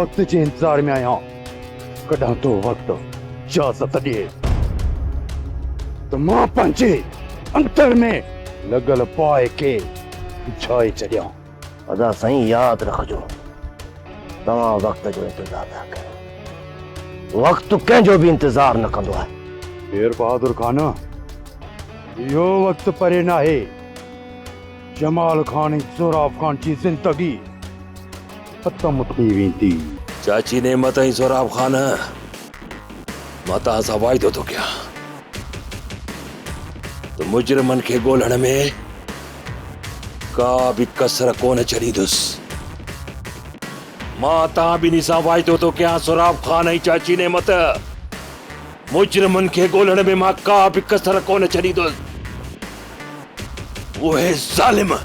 वक्त के इंतजार में आया कदा तो वक्त इजाजत दे तो मां पंजे अंतर में लगल पाए के छाए चढ़िया। अदा साईं याद रखजो तवा वक्त जो इंतजार ना कर। वक्त कंहिंजो भी इंतजार न कंदो आहे। शेर बहादुर खान यो वक्त परे ना है। जमाल खान सोराब खान की जिंदगी खत्म थी वेंदी। चाची ने मत ही सोराब खान मता सा वाइदो तो क्या तो मुजरमन के गोलण में का भी कसर कोन चली दुस। माता भी निसा वाइदो तो क्या सोराब खान ही चाची ने मत मुजरमन के गोलण में मां का भी कसर कोन चली दुस। वो है जालिम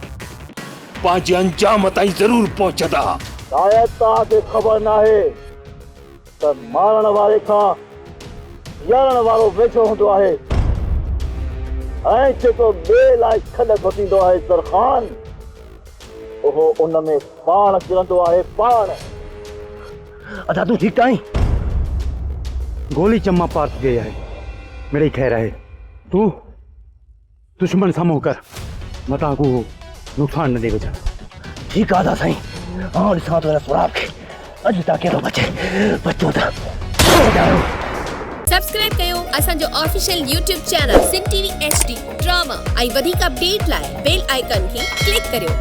पांच अंजाम ताईं जरूर पहुंचदा। शायद तव्हांखे ख़बर ना है त मारण वारे खां यारण वारो वेठो हूंदो आहे ऐं जेको ॿिए लाइ खॾ घुटींदो आहे सरखान उहो उन में पाण किरंदो आहे पाण। अदा तूं ठीकु आहीं? गोली चम्मा पार थी गई है मेरे खैर है। तू दुश्मन सामो कर मता को नुकसान न दे वजह। ठीकु आहे अदा साईं। हाँ ॾिसां थो हिन सुराब खे अॼु तव्हां कहिड़ो बचो त सब्सक्राइब कयो असांजो official YouTube channel Sindh TV HD drama ऐं वधीक अपडेट लाइ बेल आइकन खे क्लिक करियो।